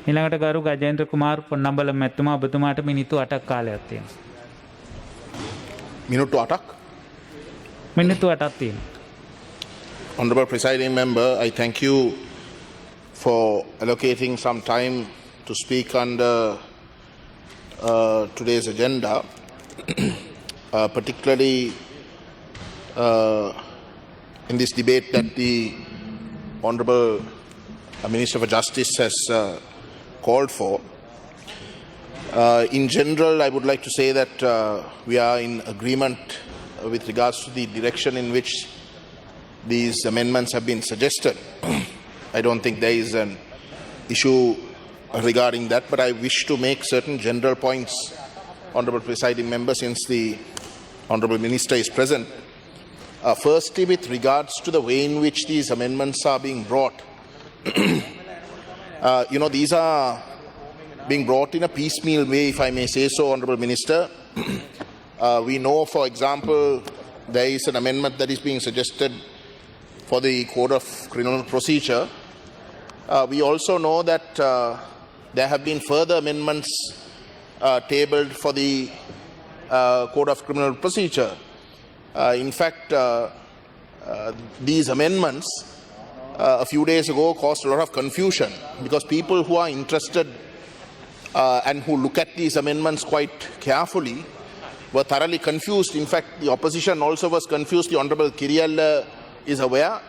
ඊළඟට ගරු ගජේන්ද්‍ර කුමාර් පොන්නම්බල මැතිතුමා ඔබතුමාට මිනිත්තු 8ක් කාලයක් තියෙනවා. මිනිත්තු 8ක්. මිනිත්තු 8ක් තියෙනවා. Honorable Presiding Member, I thank you for allocating some time to speak under today's agenda, particularly in this debate that the Honorable Minister for Justice has called for. In general, I would like to say that we are in agreement with regards to the direction in which these amendments have been suggested. I don't think there is an issue regarding that, but I wish to make certain general points, Honorable Presiding Member, since the Honorable Minister is present. Firstly, with regards to the way in which these amendments are being brought, these are being brought in a piecemeal way, if I may say so, Honorable Minister. We know, for example, there is an amendment that is being suggested for the Code of Criminal Procedure. We also know that there have been further amendments tabled for the Code of Criminal Procedure. In fact, these amendments a few days ago caused a lot of confusion because people who are interested and who look at these amendments quite carefully were thoroughly confused. In fact, the opposition also was confused. The Honorable Kiriel is aware.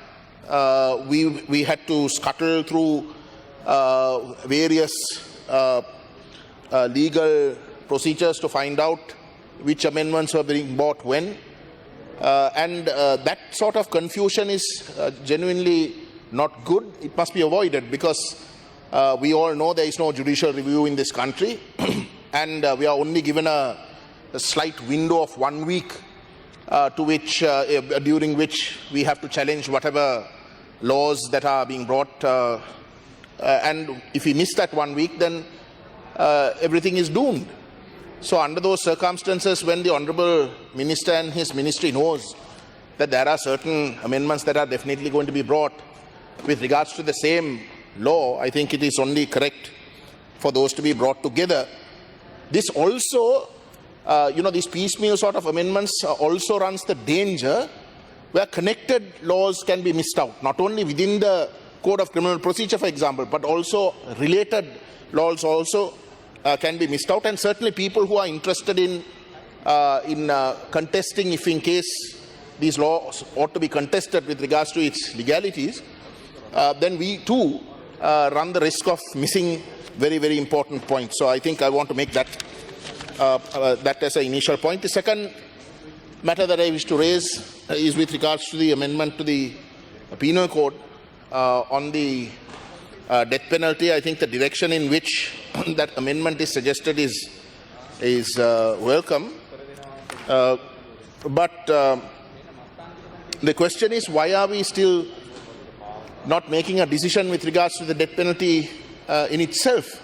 We had to scuttle through various legal procedures to find out which amendments were being brought when. And that sort of confusion is genuinely not good. It must be avoided because we all know there is no judicial review in this country and we are only given a slight window of 1 week during which we have to challenge whatever laws that are being brought. And if we miss that 1 week, then everything is doomed. So under those circumstances, when the Honorable Minister and his ministry knows that there are certain amendments that are definitely going to be brought with regards to the same law, I think it is only correct for those to be brought together. This also, these piecemeal sort of amendments also runs the danger where connected laws can be missed out, not only within the Code of Criminal Procedure, for example, but also related laws also can be missed out. And certainly people who are interested in contesting, if in case these laws ought to be contested with regards to its legalities, then we too run the risk of missing very, very important points. So I think I want to make that as an initial point. The second matter that I wish to raise is with regards to the amendment to the Penal Code on the death penalty. I think the direction in which that amendment is suggested is welcome. But the question is, why are we still not making a decision with regards to the death penalty in itself?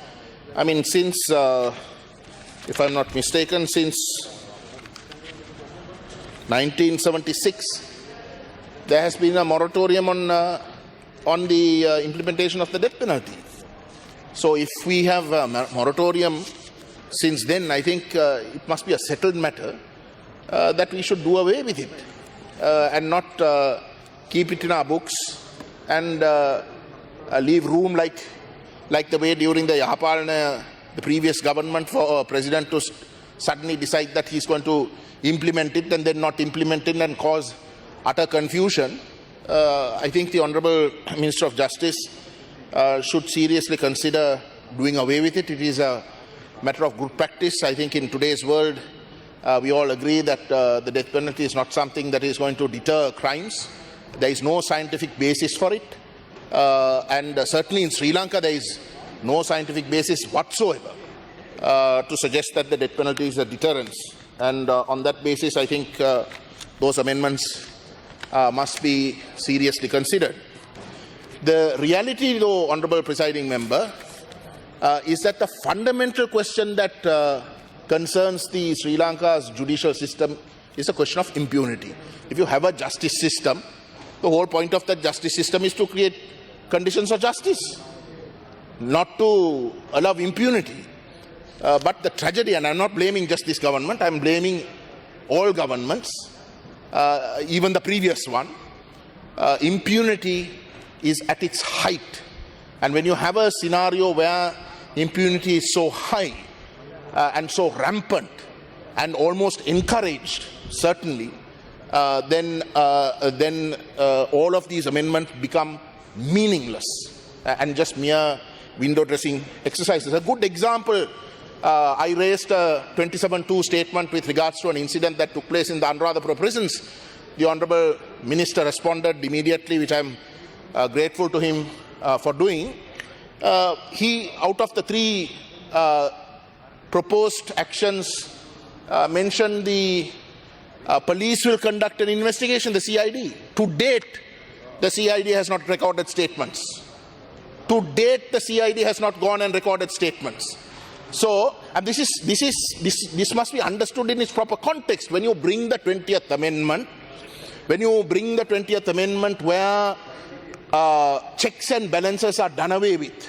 I mean, since, if I'm not mistaken, since 1976, there has been a moratorium on the implementation of the death penalty. So if we have a moratorium since then, I think it must be a settled matter that we should do away with it and not keep it in our books and leave room like the way during the Yahapalana, the previous government, for a president to suddenly decide that he's going to implement it and then not implement it and cause utter confusion. I think the Honorable Minister of Justice should seriously consider doing away with it. It is a matter of good practice. I think in today's world, we all agree that the death penalty is not something that is going to deter crimes. There is no scientific basis for it. And certainly in Sri Lanka, there is no scientific basis whatsoever to suggest that the death penalty is a deterrence. And on that basis, I think those amendments must be seriously considered. The reality, though, Honorable Presiding Member, is that the fundamental question that concerns the Sri Lanka's judicial system is a question of impunity. If you have a justice system, the whole point of that justice system is to create conditions of justice. not to allow impunity. But the tragedy, and I'm not blaming just this government, I'm blaming all governments, even the previous one. Impunity is at its height. And when you have a scenario where impunity is so high and so rampant and almost encouraged, certainly, then all of these amendments become meaningless and just mere window dressing exercises. A good example, I raised a 27-2 statement with regards to an incident that took place in the Anuradhapura prisons. The Honourable Minister responded immediately, which I'm grateful to him for doing. He, out of the 3 proposed actions, mentioned the police will conduct an investigation, the CID. To date, the CID has not recorded statements. To date, the CID has not gone and recorded statements. So, and this must be understood in its proper context. When you bring the 20th Amendment, where checks and balances are done away with,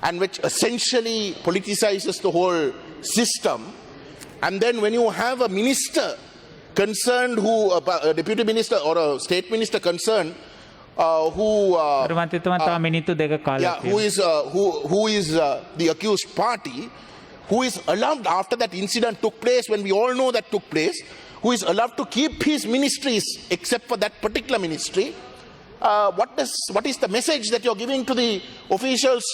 and which essentially politicizes the whole system, and then when you have a minister concerned who, a deputy minister or a state minister concerned, who is the accused party, who is allowed, after that incident took place, when we all know that took place, who is allowed to keep his ministries except for that particular ministry. What is the message that you're giving to the officials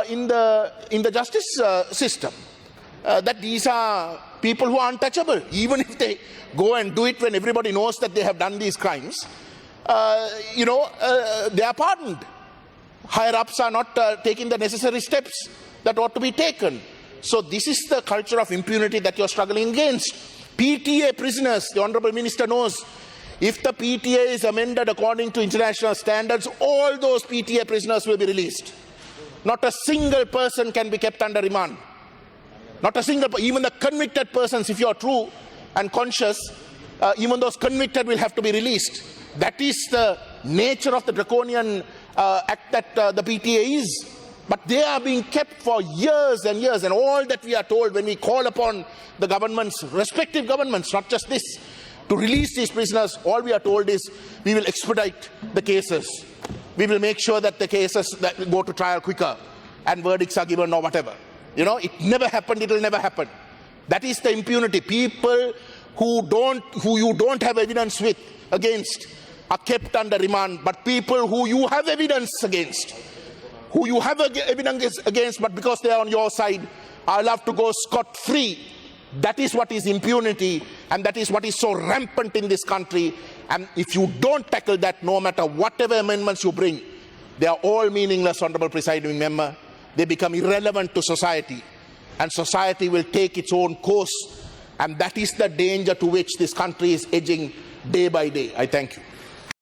in the justice system? That these are people who are untouchable, even if they go and do it when everybody knows that they have done these crimes. They are pardoned. Higher ups are not taking the necessary steps that ought to be taken. So this is the culture of impunity that you're struggling against. PTA prisoners, the Honourable Minister knows, if the PTA is amended according to international standards, all those PTA prisoners will be released. Not a single person can be kept under remand. Not a single, even the convicted persons, if you are true and conscious, even those convicted will have to be released. That is the nature of the draconian act that the PTA is. But they are being kept for years and years, and all that we are told when we call upon the governments, respective governments, not just this, to release these prisoners, all we are told is we will expedite the cases. We will make sure that the cases that go to trial quicker and verdicts are given or whatever. It never happened, it will never happen. That is the impunity. People who you don't have evidence against are kept under remand, but people who you have evidence against, but because they are on your side, are allowed to go scot-free. That is what is impunity, and that is what is so rampant in this country. And if you don't tackle that, no matter whatever amendments you bring, they are all meaningless, Honourable Presiding Member. They become irrelevant to society, and society will take its own course, and that is the danger to which this country is edging day by day. I thank you.